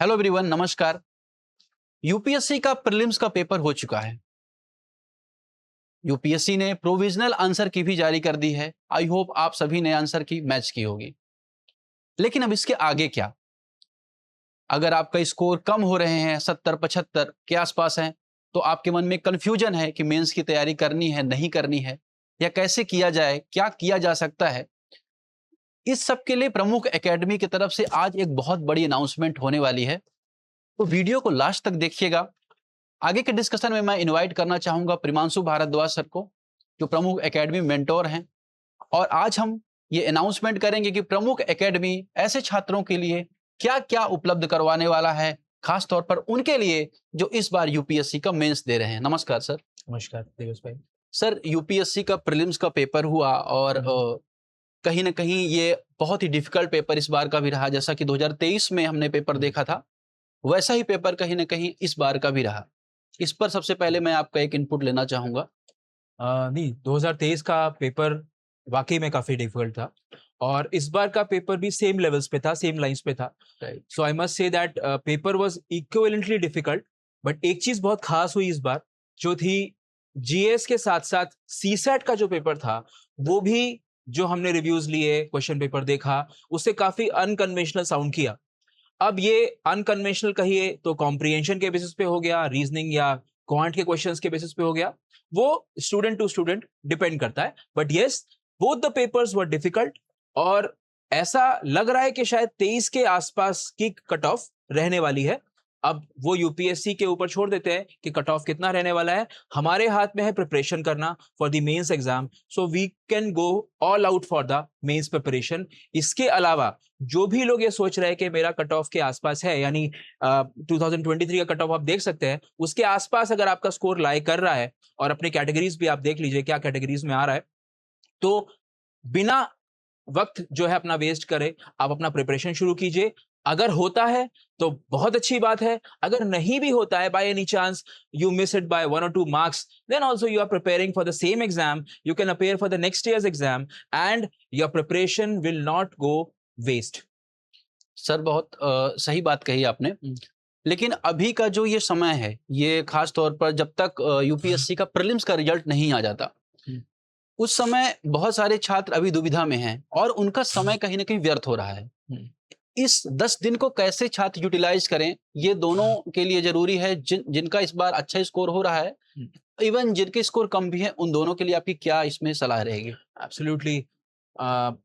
Hello everyone, नमस्कार। UPSC का prelims का पेपर हो चुका है। यूपीएससी ने प्रोविजनल आंसर की भी जारी कर दी है। आई होप आप सभी ने आंसर की मैच की होगी। लेकिन अब इसके आगे क्या? अगर आपका स्कोर कम हो रहे हैं, 70-75 के आसपास हैं, तो आपके मन में कंफ्यूजन है कि मेंस की तैयारी करनी है, नहीं करनी है, या कैसे किया जाए, क्या किया जा सकता है। इस सब के लिए प्रमुख एकेडमी की तरफ से आज एक बहुत बड़ी अनाउंसमेंट होने वाली है। तो वीडियो को लास्ट तक देखिएगा। आगे के डिस्कशन में मैं इनवाइट करना चाहूंगा प्रिमांशु भारद्वाज सर को, जो प्रमुख एकेडमी मेंटोर हैं। और आज हम ये अनाउंसमेंट करेंगे कि प्रमुख एकेडमी ऐसे छात्रों के लिए क्या क्या उपलब्ध करवाने वाला है, खास तौर पर उनके लिए जो इस बार यूपीएससी का मेंस दे रहे हैं। नमस्कार सर। नमस्कार दिवस भाई। सर, यूपीएससी का प्रीलिम्स का पेपर हुआ और कहीं ना कहीं ये बहुत ही डिफिकल्ट पेपर इस बार का भी रहा। जैसा कि 2023 में हमने पेपर देखा था, वैसा ही पेपर कहीं ना कहीं इस बार का भी रहा। इस पर सबसे पहले मैं आपका एक इनपुट लेना चाहूंगा। नहीं, 2023 का पेपर वाकई में काफी डिफिकल्ट था और इस बार का पेपर भी सेम लेवल्स पे था, सेम लाइंस पे था। So I must say that paper was equivalently difficult. But एक चीज बहुत खास हुई इस बार, जो थी जीएस के साथ साथ सीसैट का जो पेपर था, वो भी जो हमने रिव्यूज लिए, क्वेश्चन पेपर देखा, उससे काफी अनकन्वेंशनल साउंड किया। अब ये अनकन्वेंशनल कहिए तो कॉम्प्रिहेंशन के बेसिस पे हो गया, रीजनिंग या क्वांट के क्वेश्चंस के बेसिस पे हो गया, वो स्टूडेंट टू स्टूडेंट डिपेंड करता है। But yes, both the papers were difficult और ऐसा लग रहा है कि शायद 23 के आसपास की कट ऑफ रहने वाली है। अब वो यूपीएससी के ऊपर छोड़ देते हैं कि कट ऑफ कितना रहने वाला है। हमारे हाथ में है प्रिपरेशन करना for the mains exam, so we can go all out for the mains preparation. इसके अलावा जो भी लोग ये सोच रहे हैं कि मेरा कट ऑफ के आसपास है, यानी 2023 का कट ऑफ आप देख सकते हैं, उसके आसपास अगर आपका स्कोर लाई कर रहा है और अपने कैटेगरीज भी आप देख लीजिए क्या कैटेगरीज में आ रहा है, तो बिना वक्त जो है अपना वेस्ट करे, आप अपना प्रिपरेशन शुरू कीजिए। अगर होता है तो बहुत अच्छी बात है, अगर नहीं भी होता है, by any chance you miss it by 1 or 2 marks, then also you are preparing for the same exam, you can appear for the next year's exam and your preparation will not go waste. Sir, बहुत सही बात कही आपने। लेकिन अभी का जो ये समय है, ये खास तौर पर जब तक यूपीएससी का प्रीलिम्स का रिजल्ट नहीं आ जाता, उस समय बहुत सारे छात्र अभी दुविधा में हैं और उनका समय कहीं ना कहीं व्यर्थ हो रहा है। इस 10 दिन को कैसे छात्र यूटिलाइज करें, ये दोनों के लिए जरूरी है। जिनका इस बार अच्छा स्कोर हो रहा है, इवन जिनके स्कोर कम भी है, उन दोनों के लिए आपकी क्या इसमें सलाह रहेगी? एब्सोल्युटली।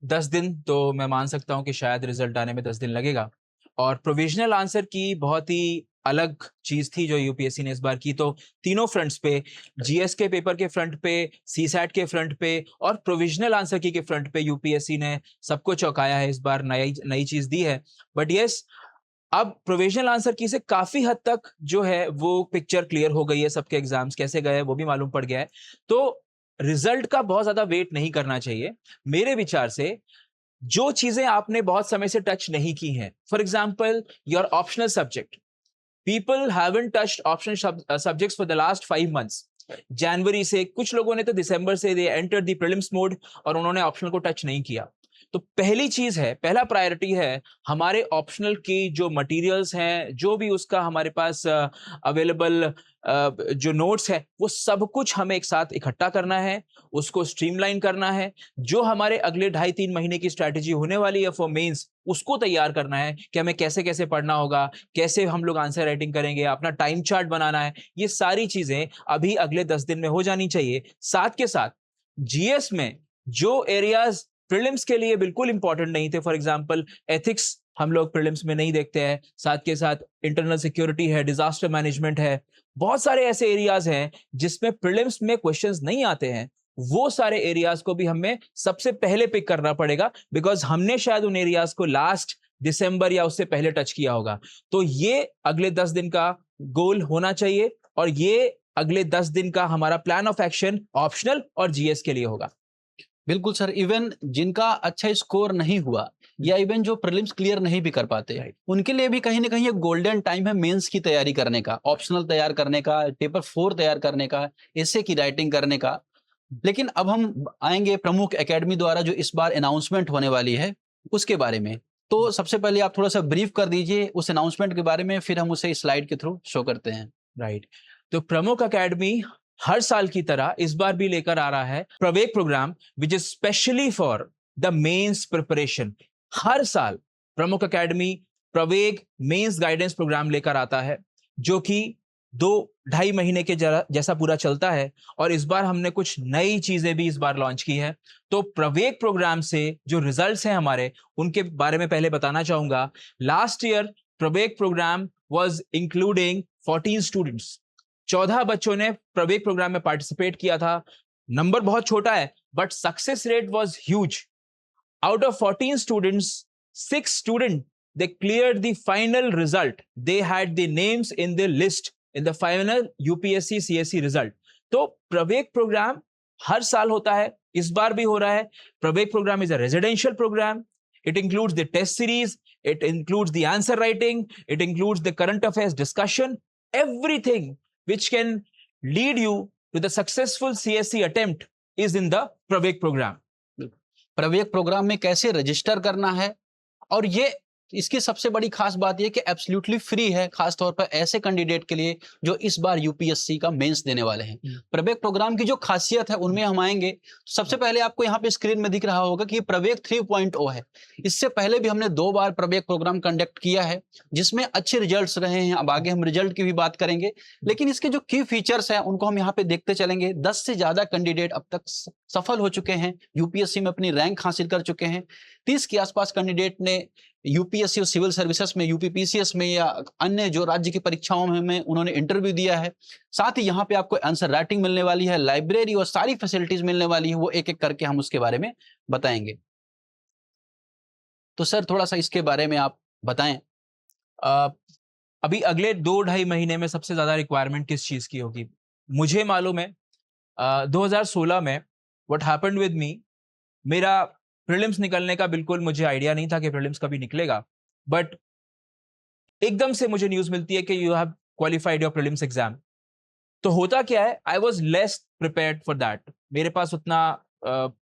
10 दिन तो मैं मान सकता हूँ कि शायद रिजल्ट आने में 10 दिन लगेगा। और प्रोविजनल आंसर की बहुत ही अलग चीज थी जो यूपीएससी ने इस बार की, तो तीनों फ्रंट्स पे, जीएस के पेपर के फ्रंट पे, सीसैट के फ्रंट पे और प्रोविजनल आंसर की के फ्रंट पे यूपीएससी ने सबको चौंकाया है। इस बार नई नई चीज दी है। बट यस, अब प्रोविजनल आंसर की से काफी हद तक जो है वो पिक्चर क्लियर हो गई है, सबके एग्जाम्स कैसे गए वो भी मालूम पड़ गया है। तो रिजल्ट का बहुत ज्यादा वेट नहीं करना चाहिए मेरे विचार से। जो चीजें आपने बहुत समय से टच नहीं की हैं, for example your optional subject, people haven't touched optional subjects for the last 5 months। जनवरी से, कुछ लोगों ने तो दिसंबर से they enter the prelims mode और उन्होंने ऑप्शनल को टच नहीं किया। तो पहली चीज है, पहला प्रायोरिटी है, हमारे ऑप्शनल की जो मटेरियल्स हैं, जो भी उसका हमारे पास अवेलेबल जो नोट्स है, वो सब कुछ हमें एक साथ इकट्ठा करना है, उसको स्ट्रीमलाइन करना है। जो हमारे अगले 2.5-3 महीने की स्ट्रैटेजी होने वाली है फॉर मेंस, उसको तैयार करना है कि हमें कैसे कैसे पढ़ना होगा, कैसे हम लोग आंसर राइटिंग करेंगे, अपना टाइम चार्ट बनाना है। ये सारी चीजें अभी अगले 10 दिन में हो जानी चाहिए। साथ के साथ जीएस में जो एरियाज प्रीलिम्स के लिए बिल्कुल इंपॉर्टेंट नहीं थे, फॉर एग्जांपल एथिक्स हम लोग प्रीलिम्स में नहीं देखते हैं, साथ के साथ इंटरनल सिक्योरिटी है, डिजास्टर मैनेजमेंट है, बहुत सारे ऐसे एरियाज हैं जिसमें प्रीलिम्स में क्वेश्चंस नहीं आते हैं। वो सारे एरियाज को भी हमें सबसे पहले पिक करना पड़ेगा, बिकॉज हमने शायद उन एरियाज को लास्ट दिसंबर या उससे पहले टच किया होगा। तो ये अगले 10 दिन का गोल होना चाहिए और ये अगले 10 दिन का हमारा प्लान ऑफ एक्शन ऑप्शनल और जीएस के लिए होगा। बिल्कुल सर। इवन जिनका अच्छा स्कोर नहीं हुआ या इवन जो प्रीलिम्स क्लियर नहीं भी कर पाते, उनके लिए भी कहीं ना कहीं एक गोल्डन टाइम है मेंस की तैयारी करने का, ऑप्शनल तैयार करने का, पेपर 4 तैयार करने का, एसे की राइटिंग करने का। लेकिन अब हम आएंगे प्रमुख एकेडमी द्वारा जो इस बार अनाउंसमेंट होने वाली है, उसके बारे में। तो सबसे पहले आप थोड़ा सा ब्रीफ कर दीजिए उस अनाउंसमेंट के बारे में, फिर हम उसे स्लाइड के थ्रू शो करते हैं। राइट। तो प्रमुख एकेडमी हर साल की तरह इस बार भी लेकर आ रहा है Praveg program, which is specially for the mains preparation. हर साल Pramukh academy Praveg mains guidance program लेकर आता है, जो कि 2-2.5 महीने के जैसा पूरा चलता है। और इस बार हमने कुछ नई चीजें भी इस बार लॉन्च की है। तो प्रवेग प्रोग्राम से जो रिजल्ट्स हैं हमारे, उनके बारे में पहले बताना चाहूंगा। Last year Praveg program was including 14 students. 14 बच्चों ने प्रवेग प्रोग्राम में पार्टिसिपेट किया था। नंबर बहुत छोटा है, but success rate was huge. Out of 14 students, 6 students, they cleared the final result. They had the names in the list in the final UPSC CSE result. तो प्रवेग programme हर साल होता है, इस बार भी हो रहा है। Praveg programme is a residential program. It includes the test series, it includes the answer writing, it includes the current affairs discussion, everything which can lead you to the successful CSE attempt is in the Praveg program. Praveg program में कैसे register करना है, और ये इसकी सबसे बड़ी खास बात यह कि एब्सोल्युटली फ्री है, खास तौर पर ऐसे कैंडिडेट के लिए जो इस बार यूपीएससी का मेंस देने वाले हैं। प्रवेग प्रोग्राम की जो खासियत है उनमें हम आएंगे। सबसे पहले आपको यहाँ पे स्क्रीन में दिख रहा होगा कि ये प्रवेग 3.0 है। इससे पहले भी हमने 2 बार प्रवेग प्रोग्राम कंडक्ट किया है, जिसमें अच्छे रिजल्ट्स रहे हैं। अब आगे हम रिजल्ट की भी बात करेंगे, लेकिन इसके जो की फीचर्स हैं उनको हम यहाँ पे देखते चलेंगे। 10 से ज्यादा कैंडिडेट अब तक सफल हो चुके हैं, यूपीएससी में अपनी रैंक हासिल कर चुके हैं। 30 के आसपास कैंडिडेट ने यूपीएससी और सिविल सर्विसेज में, यूपीपीसीएस में या अन्य जो राज्य की परीक्षाओं में उन्होंने इंटरव्यू दिया है। साथ ही यहाँ पे आपको आंसर राइटिंग मिलने वाली है, लाइब्रेरी और सारी फैसिलिटीज मिलने वाली है। वो एक एक करके हम उसके बारे में बताएंगे। तो सर थोड़ा सा इसके बारे में आप बताएं। अभी अगले 2-2.5 महीने में सबसे ज्यादा रिक्वायरमेंट किस चीज की होगी? मुझे मालूम है 2016 में व्हाट हैपेंड विद मी, मेरा प्रीलिम्स निकलने का बिल्कुल मुझे आइडिया नहीं था कि प्रीलिम्स कभी निकलेगा, बट एकदम से मुझे न्यूज मिलती है कि you have qualified your prelims exam. तो होता क्या है, I was less prepared for that. मेरे पास उतना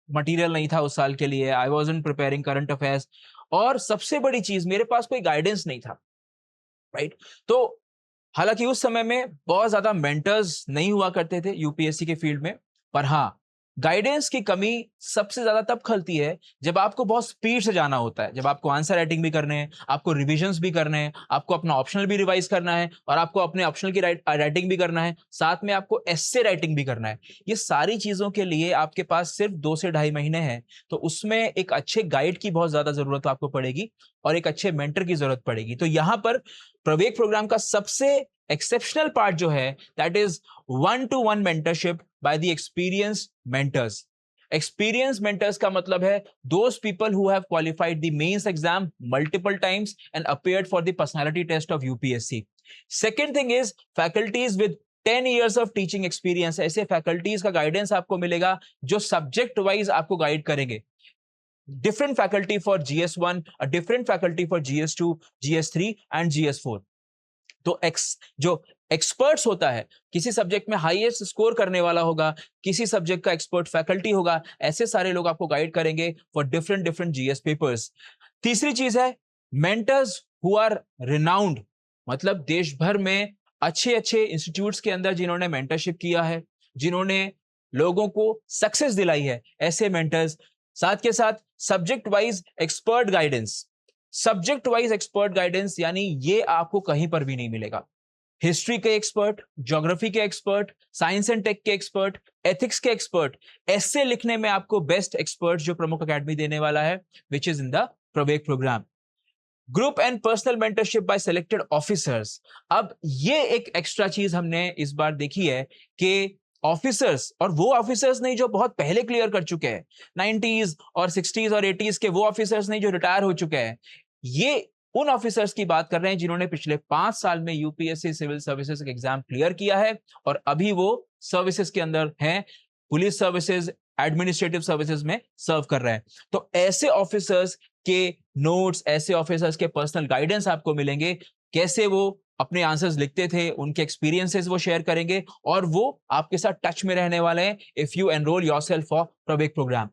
मटेरियल नहीं था उस साल के लिए। I wasn't preparing current affairs, और सबसे बड़ी चीज, मेरे पास कोई गाइडेंस नहीं था, राइट? तो हालांकि उस समय में बहुत ज्यादा मेंटर्स नहीं हुआ करते थे यूपीएससी के फील्ड में, पर हाँ, गाइडेंस की कमी सबसे ज्यादा तब खलती है जब आपको बहुत स्पीड से जाना होता है, जब आपको आंसर राइटिंग भी करने हैं, आपको रिविजन्स भी करने हैं, आपको अपना ऑप्शनल भी रिवाइज करना है, और आपको अपने ऑप्शनल की राइटिंग भी करना है, साथ में आपको एस्से राइटिंग भी करना है। ये सारी चीजों के लिए आपके पास सिर्फ 2 से 2.5 महीने हैं। तो उसमें एक अच्छे गाइड की बहुत ज्यादा जरूरत आपको पड़ेगी, और एक अच्छे मेंटर की जरूरत पड़ेगी। तो यहाँ पर प्रवेग प्रोग्राम का सबसे एक्सेप्शनल पार्ट जो है, that is 1-to-1 mentorship by the experienced mentors. Experienced mentors का मतलब है those people who have qualified the mains exam multiple times and appeared for the personality test of UPSC. Second thing is faculties with 10 years of teaching experience. ऐसे faculties का guidance आपको मिलेगा जो subject wise आपको guide करेंगे। Different faculty for GS1, a different faculty for GS2, GS3 and GS4. तो जो experts होता है, किसी सब्जेक्ट में हाईएस्ट स्कोर करने वाला होगा, किसी सब्जेक्ट का एक्सपर्ट फैकल्टी होगा, ऐसे सारे लोग आपको गाइड करेंगे for different different GS papers. तीसरी चीज है मेंटर्स हु आर रिनाउंड, मतलब देश भर में अच्छे अच्छे इंस्टीट्यूट्स के अंदर जिन्होंने मेंटरशिप किया है, जिन्होंने लोगों को सक्सेस दिलाई है, ऐसे मेंटर्स। साथ के साथ subject wise expert guidance. Subject wise expert guidance यानी ये आपको कहीं पर भी नहीं मिलेगा। हिस्ट्री के एक्सपर्ट, ज्योग्राफी के एक्सपर्ट, साइंस एंड टेक के एक्सपर्ट, एथिक्स के एक्सपर्ट, ऐसे लिखने में आपको बेस्ट एक्सपर्ट जो प्रमुख एकेडमी देने वाला है, which is in the Praveg program. Group and personal mentorship by selected officers. अब ये एक एक्स्ट्रा चीज हमने इस बार देखी है कि ऑफिसर्स, और वो ऑफिसर्स नहीं जो बहुत पहले क्लियर कर चुके हैं, 90s और 60s और 80s के वो ऑफिसर्स नहीं जो रिटायर हो चुके हैं, ये उन ऑफिसर्स की बात कर रहे हैं जिन्होंने पिछले 5 साल में यूपीएससी सिविल सर्विसेज का एग्जाम क्लियर किया है और अभी वो सर्विसेज के अंदर हैं, पुलिस सर्विसेज, एडमिनिस्ट्रेटिव सर्विसेज में सर्व कर रहे हैं। तो ऐसे ऑफिसर्स के नोट्स, ऐसे ऑफिसर्स के पर्सनल गाइडेंस आपको मिलेंगे, कैसे वो अपने आंसर्स लिखते थे, उनके एक्सपीरियंसेस वो शेयर करेंगे, और वो आपके साथ टच में रहने वाले हैं if you enrol yourself for Praveg program.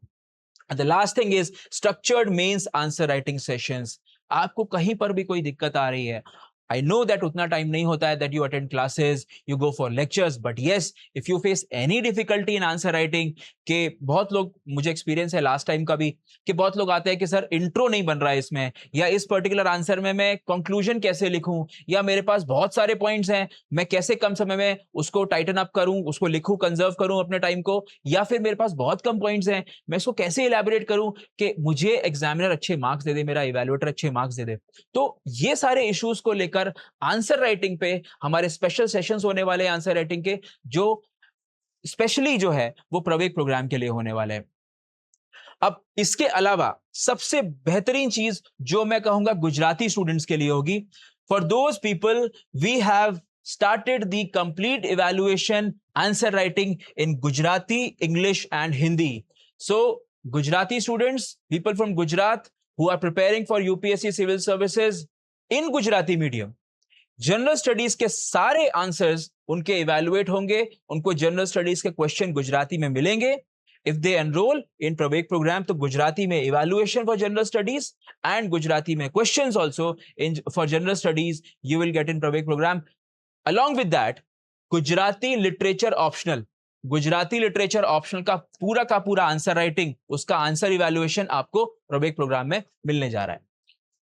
And the last thing is structured mains answer writing sessions. आपको कहीं पर भी कोई दिक्कत आ रही है, आई नो दैट उतना टाइम नहीं होता है that you attend classes, you go for lectures, but yes, if you face any difficulty in answer writing, के बहुत लोग, मुझे एक्सपीरियंस है लास्ट टाइम का भी, कि बहुत लोग आते हैं कि सर इंट्रो नहीं बन रहा है इसमें, या इस पर्टिकुलर आंसर में मैं कंक्लूजन कैसे लिखूं, या मेरे पास बहुत सारे पॉइंट्स हैं, मैं कैसे कम समय में उसको टाइटन अप करूं, उसको लिखूं, कंजर्व करूं अपने टाइम को, या फिर मेरे पास बहुत कम पॉइंट्स हैं, मैं इसको कैसे इलैबोरेट करूं कि मुझे एग्जामिनर अच्छे मार्क्स दे दे, मेरा इवैल्यूएटर अच्छे मार्क्स दे दे। तो ये सारे इश्यूज को लेकर आंसर राइटिंग पे हमारे स्पेशल सेशंस होने वाले हैं आंसर राइटिंग के, जो स्पेशली जो है वो प्रवेग प्रोग्राम के लिए होने वाले हैं। अब इसके अलावा सबसे बेहतरीन चीज जो मैं कहूंगा गुजराती स्टूडेंट्स के लिए होगी, for those people we have started the complete evaluation answer writing in Gujarati, English and Hindi. So Gujarati students, people from Gujarat who are preparing for UPSC civil services in Gujarati medium, general studies के सारे answers उनके evaluate होंगे, उनको general studies के question Gujarati में मिलेंगे। If they enroll in Praveg program, तो गुजराती में evaluation for general studies and Gujarati में questions also in for general studies you will get in Praveg program. Along with that, Gujarati literature optional, Gujarati literature optional का पूरा answer writing, उसका answer evaluation आपको Praveg program में मिलने जा रहा है।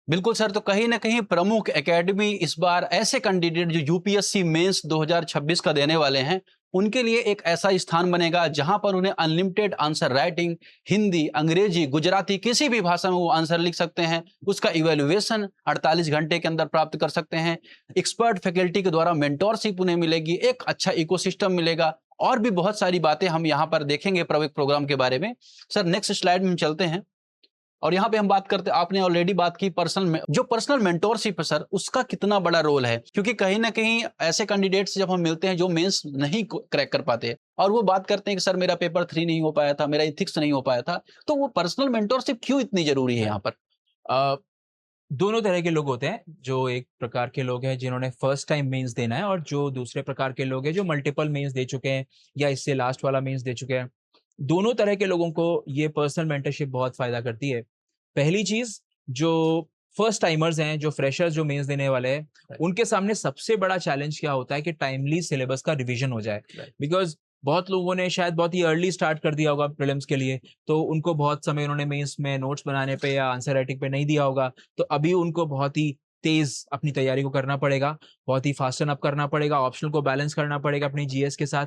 बिल्कुल सर, तो कहीं ना कहीं प्रमुख एकेडमी इस बार ऐसे कैंडिडेट जो यूपीएससी मेंस 2026 का देने वाले हैं, उनके लिए एक ऐसा स्थान बनेगा जहां पर उन्हें अनलिमिटेड आंसर राइटिंग, हिंदी, अंग्रेजी, गुजराती, किसी भी भाषा में वो आंसर लिख सकते हैं। उसका इवैल्यूएशन 48 घंटे के अंदर प्राप्त कर सकते हैं। एक्सपर्ट फैकल्टी के द्वारा मेंटोरशिप उन्हें मिलेगी, एक अच्छा इकोसिस्टम मिलेगा, और भी बहुत सारी बातें हम यहाँ पर देखेंगे प्रवेग प्रोग्राम के बारे में। सर नेक्स्ट स्लाइड में हम चलते हैं, और यहाँ पे हम बात करते, आपने ऑलरेडी बात की पर्सनल मेंटोरशिप है सर, उसका कितना बड़ा रोल है, क्योंकि कहीं ना कहीं ऐसे कैंडिडेट्स जब हम मिलते हैं जो मेंस नहीं क्रैक कर पाते और वो बात करते हैं कि सर मेरा पेपर 3 नहीं हो पाया था, मेरा एथिक्स नहीं हो पाया था, तो वो पर्सनल मेंटोरशिप क्यों इतनी जरूरी है यहाँ पर? दोनों तरह के लोग होते हैं, जो एक प्रकार के लोग हैं जिन्होंने फर्स्ट टाइम मेंस देना है, और जो दूसरे प्रकार के लोग हैं जो मल्टीपल मेंस दे चुके हैं या इससे लास्ट वाला मेंस दे चुके हैं। दोनों तरह के लोगों को ये पर्सनल मेंटरशिप बहुत फायदा करती है। पहली चीज, जो फर्स्ट टाइमर्स हैं, जो फ्रेशर्स जो मेंस देने वाले हैं, उनके सामने सबसे बड़ा चैलेंज क्या होता है कि टाइमली सिलेबस का रिवीजन हो जाए। बिकॉज बहुत लोगों ने शायद बहुत ही अर्ली स्टार्ट कर दिया होगा प्रीलिम्स के लिए, तो उनको बहुत समय उन्होंने मेंस में नोट्स बनाने पे या आंसर राइटिंग पे नहीं दिया होगा, तो अभी उनको बहुत ही तेज अपनी तैयारी को करना पड़ेगा, बहुत ही फास्टन अप करना पड़ेगा, ऑप्शनल को बैलेंस करना पड़ेगा अपनी जीएस के साथ।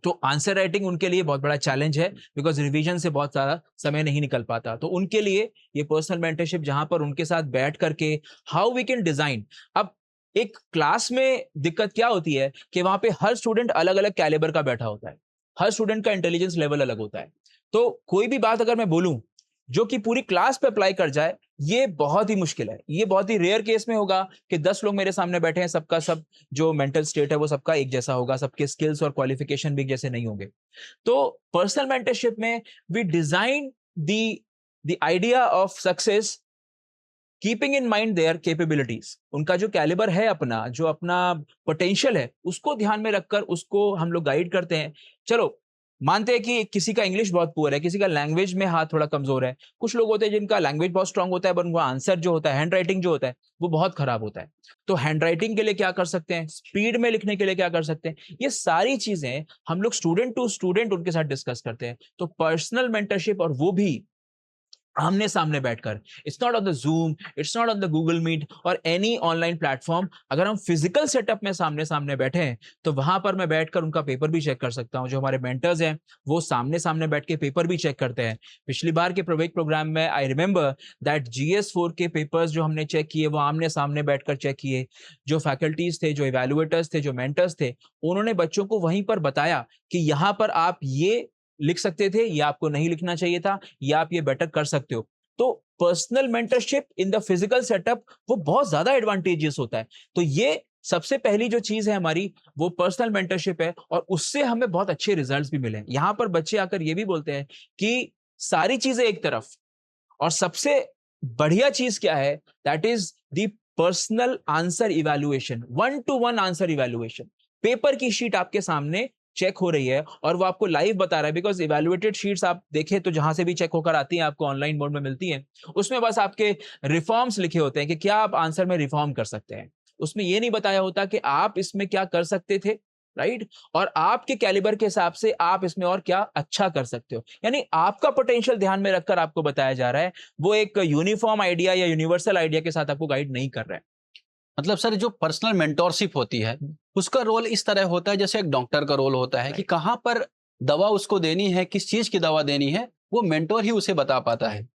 तो आंसर राइटिंग उनके लिए बहुत बड़ा चैलेंज है, बिकॉज रिवीजन से बहुत सारा समय नहीं निकल पाता। तो उनके लिए ये पर्सनल मेंटरशिप, जहां पर उनके साथ बैठ करके हाउ वी कैन डिजाइन। अब एक क्लास में दिक्कत क्या होती है कि वहां पे हर स्टूडेंट अलग अलग कैलिबर का बैठा होता है, हर स्टूडेंट का इंटेलिजेंस लेवल अलग होता है। तो कोई भी बात अगर मैं बोलूं जो कि पूरी क्लास पे अप्लाई कर जाए, ये बहुत ही मुश्किल है। ये बहुत ही रेयर केस में होगा कि 10 लोग मेरे सामने बैठे हैं, सबका सब जो मेंटल स्टेट है वो सबका एक जैसा होगा, सबके स्किल्स और क्वालिफिकेशन भी एक जैसे नहीं होंगे। तो पर्सनल मेंटरशिप में we design the idea of success keeping in mind their capabilities. उनका जो कैलिबर है, अपना जो अपना पोटेंशियल है, उसको ध्यान में रखकर उसको हम लोग गाइड करते हैं। चलो मानते हैं कि किसी का इंग्लिश बहुत पुअर है, किसी का लैंग्वेज में हाथ थोड़ा कमजोर है, कुछ लोग होते हैं जिनका लैंग्वेज बहुत स्ट्रांग होता है पर उनका आंसर जो होता है, हैंड राइटिंग जो होता है, वो बहुत खराब होता है। तो हैंड राइटिंग के लिए क्या कर सकते हैं, स्पीड में लिखने के लिए क्या कर सकते हैं, ये सारी चीजें हम लोग स्टूडेंट टू स्टूडेंट उनके साथ डिस्कस करते हैं। तो पर्सनल मेंटरशिप, और वो भी आमने सामने बैठकर, it's not on the Zoom, it's not on the Google Meet और एनी ऑनलाइन प्लेटफॉर्म। अगर हम फिजिकल सेटअप में सामने सामने बैठे हैं, तो वहां पर मैं बैठकर उनका पेपर भी चेक कर सकता हूं। जो हमारे मेंटर्स हैं वो सामने सामने बैठ के पेपर भी चेक करते हैं। पिछली बार के प्रवेग प्रोग्राम में आई रिमेंबर दैट GS4 के पेपर्स जो हमने चेक किए वो आमने सामने बैठकर चेक किए। जो फैकल्टीज थे, जो इवैल्यूएटर्स थे, जो मेंटर्स थे, उन्होंने बच्चों को वहीं पर बताया कि यहाँ पर आप ये लिख सकते थे, या आपको नहीं लिखना चाहिए था, या आप ये बेटर कर सकते हो। तो personal mentorship in the physical setup वो बहुत ज्यादा एडवांटेजेस होता है। तो ये सबसे पहली जो चीज है हमारी, वो पर्सनल मेंटरशिप है, और उससे हमें बहुत अच्छे रिजल्ट्स भी मिले। यहां पर बच्चे आकर ये भी बोलते हैं कि सारी चीजें एक तरफ, और सबसे बढ़िया चीज क्या है, that is the personal answer evaluation, 1-to-1 answer evaluation. Paper की शीट आपके सामने चेक हो रही है और वो आपको लाइव बता रहा है, बिकॉज इवेल्युएटेड शीट्स आप देखें तो जहां से भी चेक होकर आती हैं आपको ऑनलाइन मोड में मिलती हैं, उसमें बस आपके रिफॉर्म्स लिखे होते हैं कि क्या आप आंसर में रिफॉर्म कर सकते हैं। उसमें ये नहीं बताया होता कि आप इसमें क्या कर सकते थे, राइट, और आपके कैलिबर के हिसाब से आप इसमें और क्या अच्छा कर सकते हो। यानी आपका पोटेंशियल ध्यान में रखकर आपको बताया जा रहा है, वो एक यूनिफॉर्म आइडिया या यूनिवर्सल आइडिया के साथ आपको गाइड नहीं कर रहा है। मतलब सर जो पर्सनल मेंटोरशिप होती है उसका रोल इस तरह होता है जैसे एक डॉक्टर का रोल होता है कि Right. कहाँ पर दवा उसको देनी है, किस चीज की दवा देनी है, वो मेंटोर ही उसे बता पाता है।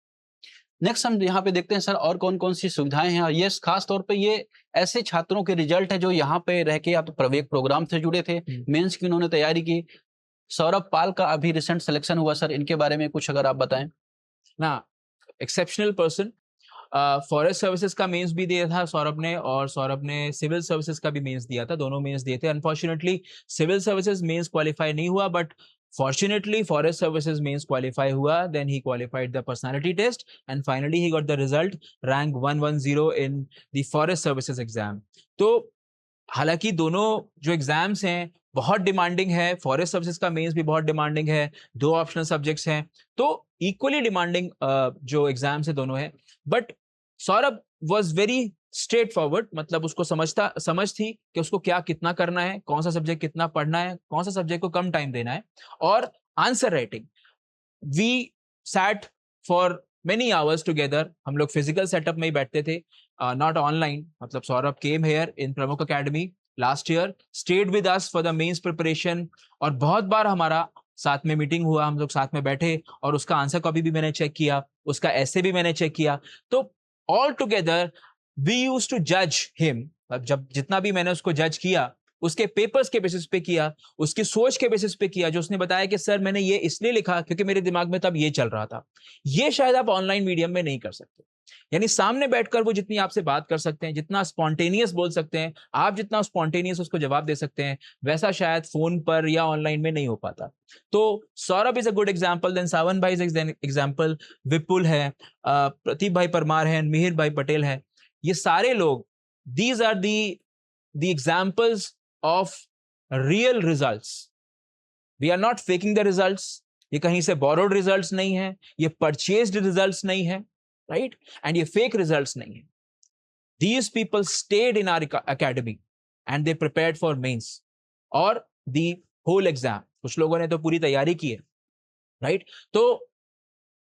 नेक्स्ट हम यहाँ पे देखते हैं सर और कौन कौन सी सुविधाएं हैं, और ये खास तौर पे ये ऐसे छात्रों के रिजल्ट है जो यहाँ पे रह के या तो प्रवेक प्रोग्राम से जुड़े थे, मेंस की उन्होंने तैयारी की। सौरभ पाल का अभी रिसेंट सिलेक्शन हुआ सर, इनके बारे में कुछ अगर आप बताएं। ना, एक्सेप्शनल पर्सन। फॉरेस्ट सर्विसेज का मेंस भी दिया था सौरभ ने, और सौरभ ने सिविल सर्विसेज का भी मेंस दिया था, दोनों मेंस दिए थे। Unfortunately civil services mains qualify नहीं हुआ, but fortunately forest services means qualify hua, then he qualified the personality test and finally he got the result, rank 110 in the forest services exam. तो हालांकि दोनों जो exams हैं बहुत demanding है, forest services का मेंस भी बहुत डिमांडिंग है, 2 ऑप्शनल सब्जेक्ट्स हैं, तो इक्वली डिमांडिंग जो एग्जाम्स है दोनों है। But Saurabh was very straight forward, मतलब उसको समझ थी कि उसको क्या कितना करना है, कौन सा सब्जेक्ट कितना पढ़ना है, कौन सा सब्जेक्ट को कम टाइम देना है। और answer writing, we sat for many hours together, हम लोग फिजिकल सेटअप में ही बैठते थे, नॉट ऑनलाइन। मतलब सौरभ केम here in Pramukh academy last year, stayed with us for the mains preparation, और बहुत बार हमारा साथ में मीटिंग हुआ, हम लोग साथ में बैठे और उसका आंसर कॉपी भी मैंने चेक किया, उसका ऐसे भी मैंने चेक किया। तो all together we use to जज हिम। जब जितना भी मैंने उसको जज किया उसके पेपर्स के बेसिस पे किया, उसकी सोच के बेसिस पे किया, जो उसने बताया कि सर मैंने ये इसलिए लिखा क्योंकि मेरे दिमाग में तब ये चल रहा था। ये शायद आप ऑनलाइन मीडियम में नहीं कर सकते। यानी सामने बैठकर वो जितनी आपसे बात कर सकते हैं, जितना स्पॉन्टेनियस बोल सकते हैं, आप जितना स्पॉन्टेनियस उसको जवाब दे सकते हैं, वैसा शायद फोन पर या ऑनलाइन में नहीं हो पाता। तो Saurabh is a good example, then Sawan भाई इज एग्जाम्पल, विपुल है, प्रतीक भाई परमार है, मिहिर भाई पटेल है। ये सारे लोग, these are the examples of real results. We are not faking the results, ये कहीं से बोरोड रिजल्ट्स नहीं है, ये परचेज्ड रिजल्ट्स नहीं है, राइट, एंड ये फेक रिजल्ट्स नहीं है। These people stayed in our academy and they prepared for mains or the whole exam. कुछ लोगों ने तो पूरी तैयारी की है, राइट। तो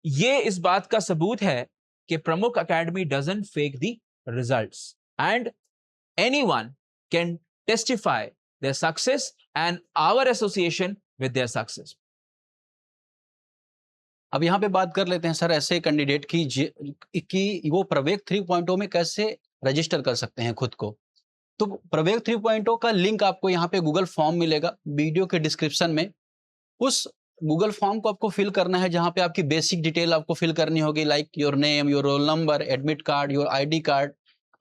ये इस बात का सबूत है कि प्रमुख academy doesn't fake the results and anyone can testify their success and our association with their success. अब यहाँ पे बात कर लेते हैं सर ऐसे कैंडिडेट की कि वो प्रवेक 3.0 में कैसे रजिस्टर कर सकते हैं खुद को। तो प्रवेक 3.0 का लिंक आपको यहाँ पे गूगल फॉर्म मिलेगा वीडियो के डिस्क्रिप्शन में। उस गूगल फॉर्म को आपको फिल करना है जहाँ पे आपकी बेसिक डिटेल आपको फिल करनी होगी, like your name, your roll number, admit card, your ID card,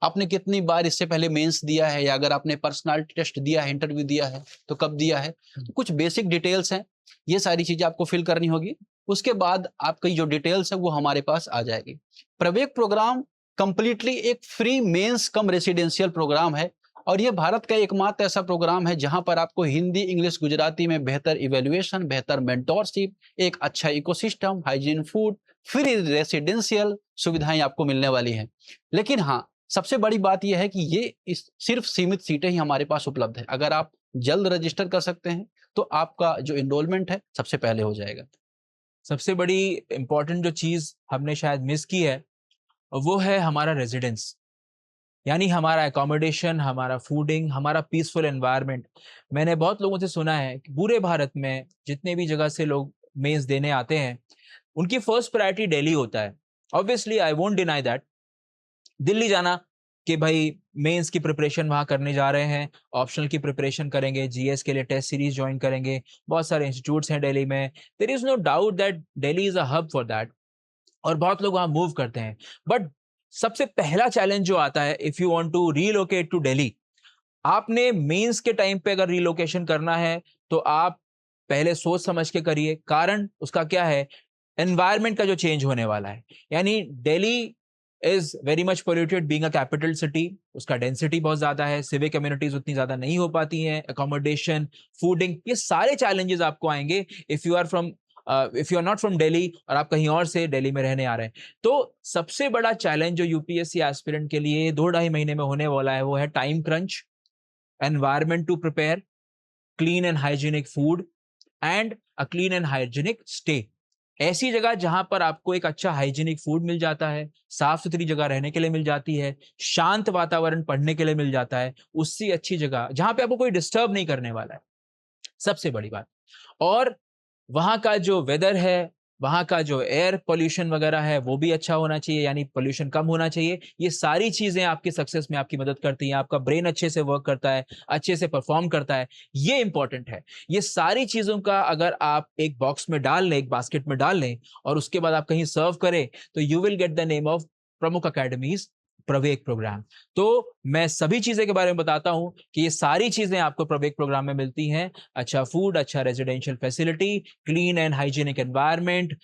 आपने कितनी बार इससे पहले मेंस दिया है, या अगर आपने पर्सनालिटी टेस्ट दिया है, इंटरव्यू दिया है तो कब दिया है। तो कुछ बेसिक डिटेल्स हैं, ये सारी चीजें आपको फिल करनी होगी। उसके बाद आपकी जो डिटेल्स है वो हमारे पास आ जाएगी। प्रवेक प्रोग्राम कंप्लीटली एक फ्री मेंस कम रेसिडेंशियल प्रोग्राम है, और ये भारत का एकमात्र ऐसा प्रोग्राम है जहां पर आपको हिंदी, इंग्लिश, गुजराती में बेहतर इवैल्यूएशन, बेहतर मेंटोरशिप, एक अच्छा ecosystem, hygiene food, free residential सुविधाएं आपको मिलने वाली हैं। लेकिन हाँ, सबसे बड़ी बात यह है कि ये सिर्फ सीमित सीटें ही हमारे पास उपलब्ध है। अगर आप जल्द रजिस्टर कर सकते हैं तो आपका जो एनरोलमेंट है सबसे पहले हो जाएगा। सबसे बड़ी इंपॉर्टेंट जो चीज हमने शायद मिस की है वो है हमारा रेजिडेंस, यानी हमारा एकोमोडेशन, हमारा फूडिंग, हमारा पीसफुल एनवायरनमेंट। मैंने बहुत लोगों से सुना है कि पूरे भारत में जितने भी जगह से लोग मेंस देने आते हैं उनकी फर्स्ट प्रायोरिटी दिल्ली होता है। Obviously I won't deny that, Delhi जाना कि भाई मेंस की प्रिपरेशन वहाँ करने जा रहे हैं, ऑप्शनल की प्रिपरेशन करेंगे, जीएस के लिए टेस्ट सीरीज ज्वाइन करेंगे, बहुत सारे इंस्टीट्यूट्स हैं दिल्ली में, there is no doubt that Delhi is a hub for that, और बहुत लोग वहाँ मूव करते हैं। बट सबसे पहला चैलेंज जो आता है, if you want to relocate to Delhi, आपने मेंस के टाइम पे अगर रीलोकेशन करना है तो आप पहले सोच समझ के करिए। कारण उसका क्या है, एनवायरनमेंट का जो चेंज होने वाला है। यानी Delhi is very much polluted being a capital city. उसका डेंसिटी बहुत ज्यादा है, सिविक कम्युनिटीज उतनी ज्यादा नहीं हो पाती हैं, अकोमोडेशन, फूडिंग, ये सारे चैलेंजेस आपको आएंगे if you are not from Delhi और आप कहीं और से दिल्ली में रहने आ रहे हैं। तो सबसे बड़ा चैलेंज जो यूपीएससी एस्पिरेंट के लिए 2-2.5 महीने में होने वाला है वो है time crunch, environment to prepare, clean and hygienic food and a clean and hygienic stay. ऐसी जगह जहां पर आपको एक अच्छा हाइजीनिक फूड मिल जाता है, साफ सुथरी जगह रहने के लिए मिल जाती है, शांत वातावरण पढ़ने के लिए मिल जाता है, उससे अच्छी जगह जहां पे आपको कोई डिस्टर्ब नहीं करने वाला है, सबसे बड़ी बात। और वहां का जो वेदर है, वहां का जो एयर पोल्यूशन वगैरह है वो भी अच्छा होना चाहिए, यानी पोल्यूशन कम होना चाहिए। ये सारी चीजें आपकी सक्सेस में आपकी मदद करती हैं, आपका ब्रेन अच्छे से वर्क करता है, अच्छे से परफॉर्म करता है, ये इंपॉर्टेंट है। ये सारी चीजों का अगर आप एक बॉक्स में डाल लें, एक बास्केट में डाल लें और उसके बाद आप कहीं सर्व करें, तो you will get the name of प्रमुख अकेडमीज प्रवेक प्रोग्राम। तो मैं सभी चीजें के बारे में बताता हूं कि ये सारी चीजें आपको प्रवेक प्रोग्राम में मिलती हैं। अच्छा फूड, अच्छा residential facility, clean and hygienic environment,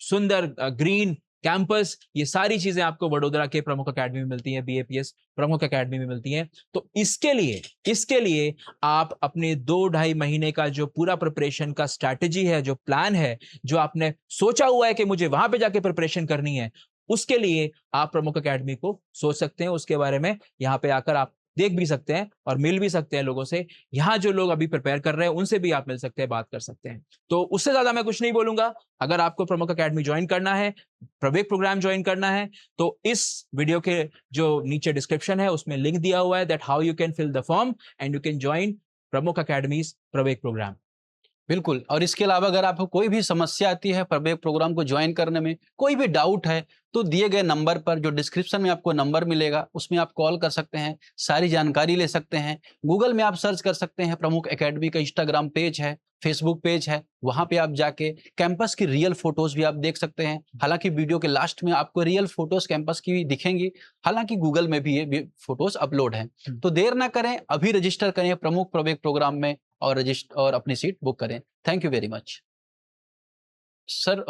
सुंदर ग्रीन कैंपस, ये सारी चीजें आपको वडोदरा के प्रमुख अकेडमी में मिलती हैं, बीएपीएस प्रमुख अकेडमी में मिलती हैं। तो इसके लिए आप अपने 2-2.5 महीने का जो पूरा प्रिपरेशन का स्ट्रैटेजी है, जो प्लान है, जो आपने सोचा हुआ है कि मुझे वहां पे जाके प्रिपरेशन करनी है, उसके लिए आप प्रमुख अकेडमी को सोच सकते हैं। उसके बारे में यहाँ पे आकर आप देख भी सकते हैं और मिल भी सकते हैं लोगों से। यहाँ जो लोग अभी प्रिपेयर कर रहे हैं उनसे भी आप मिल सकते हैं, बात कर सकते हैं। तो उससे ज्यादा मैं कुछ नहीं बोलूंगा। अगर आपको प्रमुख अकेडमी ज्वाइन करना है, प्रवेक प्रोग्राम ज्वाइन करना है, तो इस वीडियो के जो नीचे डिस्क्रिप्शन है उसमें लिंक दिया हुआ है, that how you can fill the form and you can join Pramukh academies Praveg program. बिल्कुल। और इसके अलावा अगर आपको कोई भी समस्या आती है प्रवेक प्रोग्राम को ज्वाइन करने में, कोई भी डाउट है, तो दिए गए नंबर पर, जो डिस्क्रिप्शन में आपको नंबर मिलेगा, उसमें आप कॉल कर सकते हैं, सारी जानकारी ले सकते हैं। गूगल में आप सर्च कर सकते हैं, प्रमुख एकेडमी का इंस्टाग्राम पेज है, फेसबुक पेज है, वहां पे आप जाके कैंपस की रियल फोटोज भी आप देख सकते हैं। हालांकि वीडियो के लास्ट में आपको रियल फोटोज कैंपस की भी दिखेंगी, हालांकि गूगल में भी ये फोटोज अपलोड हैं। तो देर ना करें, अभी रजिस्टर करें प्रमुख प्रवेक प्रोग्राम में और अपनी सीट बुक करें। Thank you very much. Sir,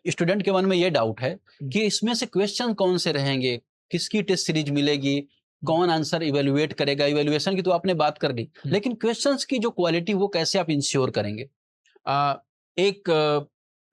student के मन में ये डाउट है कि इसमें से क्वेश्चन कौन से रहेंगे, किसकी टेस्ट सीरीज मिलेगी, कौन आंसर इवेलुएट करेगा। इवेलुएशन की तो आपने बात कर दी, लेकिन क्वेश्चंस की जो क्वालिटी वो कैसे आप इंश्योर करेंगे?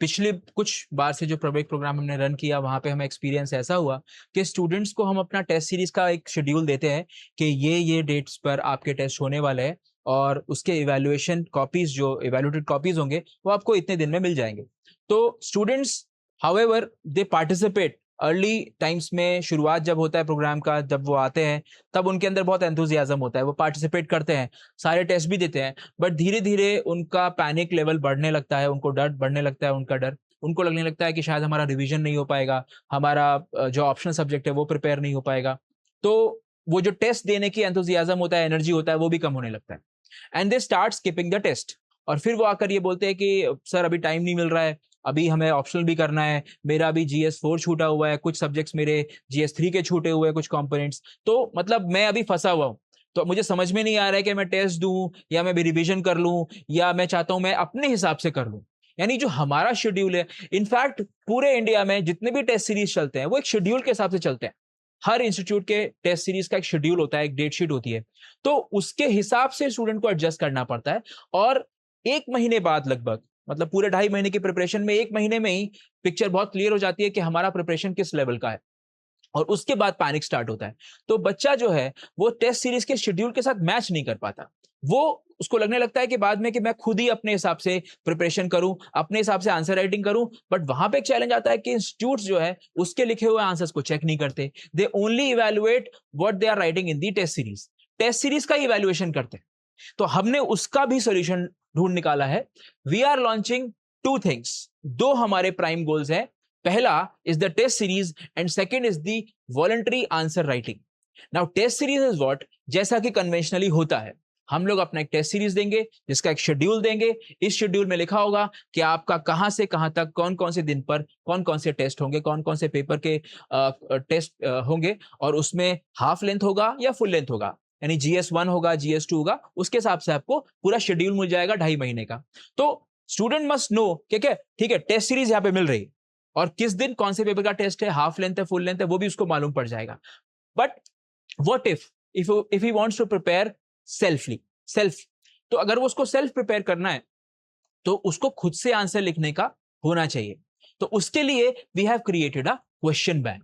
पिछले कुछ बार से जो प्रवेक प्रोग्राम हमने रन किया, वहां पे हमें एक्सपीरियंस ऐसा हुआ कि स्टूडेंट्स को हम अपना टेस्ट सीरीज का एक शेड्यूल देते हैं कि ये डेट्स पर आपके टेस्ट होने वाले हैं और उसके इवैल्यूएशन कॉपीज, जो इवैल्यूएटेड कॉपीज होंगे, वो आपको इतने दिन में मिल जाएंगे। तो students however they participate early times में। शुरुआत जब होता है प्रोग्राम का, जब वो आते हैं तब उनके अंदर बहुत एंथुजियाज्म होता है, वो पार्टिसिपेट करते हैं, सारे टेस्ट भी देते हैं, बट धीरे धीरे उनका पैनिक लेवल बढ़ने लगता है, उनको डर बढ़ने लगता है, उनका डर, उनको लगने लगता है कि शायद हमारा रिवीजन नहीं हो पाएगा, हमारा जो ऑप्शनल सब्जेक्ट है वो प्रिपेयर नहीं हो पाएगा। तो वो जो टेस्ट देने की एंथुजियाज्म होता है, एनर्जी होता है, वो भी कम होने लगता है, and they start skipping the test. और फिर वो आकर ये बोलते हैं कि सर अभी टाइम नहीं मिल रहा है, अभी हमें ऑप्शनल भी करना है, मेरा अभी GS4 छूटा हुआ है, कुछ सब्जेक्ट्स मेरे GS3 के छूटे हुए हैं, कुछ कंपोनेंट्स, तो मतलब मैं अभी फंसा हुआ हूँ। तो मुझे समझ में नहीं आ रहा है कि मैं टेस्ट दूं या मैं भी रिवीजन कर लूं, या मैं चाहता हूं मैं अपने हिसाब से कर लूं। यानी जो हमारा शेड्यूल है, इनफैक्ट पूरे इंडिया में जितने भी टेस्ट सीरीज चलते हैं वो एक शेड्यूल के हिसाब से चलते हैं। हर इंस्टीट्यूट के टेस्ट सीरीज का एक शेड्यूल होता है, एक डेट शीट होती है, तो उसके हिसाब से स्टूडेंट को एडजस्ट करना पड़ता है। और 1 महीने बाद लगभग, मतलब पूरे 2.5 महीने की प्रिपरेशन में 1 महीने में ही पिक्चर बहुत क्लियर हो जाती है कि हमारा प्रिपरेशन किस लेवल का है, और उसके बाद पैनिक स्टार्ट होता है। तो बच्चा जो है वो टेस्ट सीरीज के शेड्यूल के साथ मैच नहीं कर पाता, वो उसको लगने लगता है कि बाद में कि मैं खुद ही अपने हिसाब से प्रिपरेशन करूं, अपने हिसाब से आंसर राइटिंग करूं। बट वहां पे एक चैलेंज आता है कि इंस्टीट्यूट्स जो है उसके लिखे हुए आंसर्स को चेक नहीं करते, they only evaluate what they are writing in the test series, test series का इवैल्यूएशन करते हैं। तो हमने उसका भी सॉल्यूशन ढूंढ निकाला है। वी आर लॉन्चिंग 2 थिंग्स, 2 हमारे प्राइम गोल्स हैं। पहला is the test series and second is the voluntary answer writing. Now test series is what, जैसा कि कन्वेंशनली होता है, हम लोग अपना एक टेस्ट सीरीज देंगे जिसका एक शेड्यूल देंगे। इस शेड्यूल में लिखा होगा कि आपका कहां से कहां तक, कौन कौन से दिन पर कौन कौन से टेस्ट होंगे, कौन कौन से पेपर के टेस्ट होंगे, और उसमें हाफ लेंथ होगा या फुल लेंथ होगा, यानी GS1 होगा, GS2 होगा, उसके हिसाब से आपको पूरा शेड्यूल मिल जाएगा 2.5 महीने का। तो स्टूडेंट मस्ट नो कि ठीक है टेस्ट सीरीज यहाँ पे मिल रही है, और किस दिन कौन से पेपर का टेस्ट है, हाफ लेंथ है, फुल लेंथ है, वो भी उसको मालूम पड़ जाएगा. But what if he wants to prepare self, तो अगर वो उसको सेल्फ प्रिपेयर करना है तो उसको खुद से आंसर लिखने का होना चाहिए. तो उसके लिए we have created a question bank.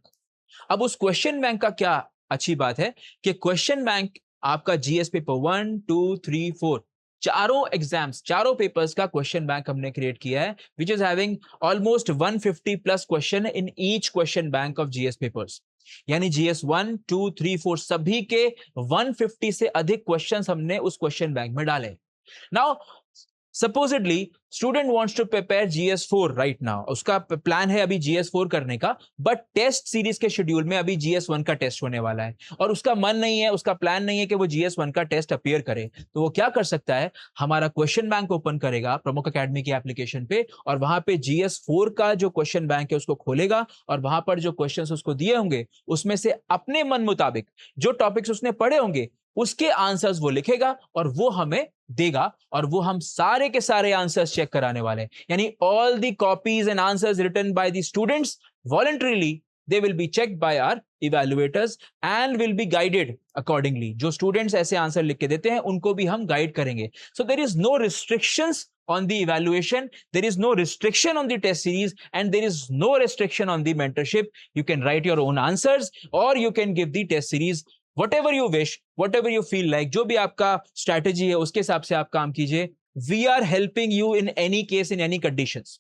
अब उस क्वेश्चन बैंक का क्या अच्छी बात है कि क्वेश्चन बैंक आपका जीएस पेपर 1, 2, 3, 4 चारों एग्जाम्स, चारों पेपर्स का क्वेश्चन बैंक हमने क्रिएट किया है, which is having almost 150 plus question in each question bank of GS papers. यानी जीएस 1, 2, 3, 4 सभी के 150 से अधिक क्वेश्चंस हमने उस क्वेश्चन बैंक में डाले. Now supposedly student wants to prepare GS4 right now, उसका प्लान है अभी GS4 करने का, बट टेस्ट सीरीज के शेड्यूल में अभी GS1 का टेस्ट होने वाला है और उसका मन नहीं है, उसका प्लान नहीं है कि वो GS1 का टेस्ट अपीयर करे. तो वो क्या कर सकता है, हमारा क्वेश्चन बैंक ओपन करेगा प्रमुख एकेडमी की एप्लीकेशन पे और वहां पे GS4 का जो क्वेश्चन बैंक है उसको खोलेगा और वहां पर जो क्वेश्चंस उसको दिए होंगे उसमें से अपने मन मुताबिक जो टॉपिक्स उसने पढ़े होंगे उसके आंसर्स वो लिखेगा और वो हमें देगा और वो हम सारे के सारे आंसर्स चेक कराने वाले हैं. यानी all the copies and answers written by the students voluntarily they will be checked by our evaluators and will be guided accordingly. जो स्टूडेंट्स ऐसे आंसर लिख के देते हैं उनको भी हम गाइड करेंगे. So there is no restrictions on the evaluation, there is no restriction on the test series, and there is no restriction on the mentorship. You can write your own answers or you can give the test series whatever you wish, whatever you feel like. जो भी आपका strategy है उसके हिसाब से आप काम कीजिए. We are helping you in any case, in any conditions.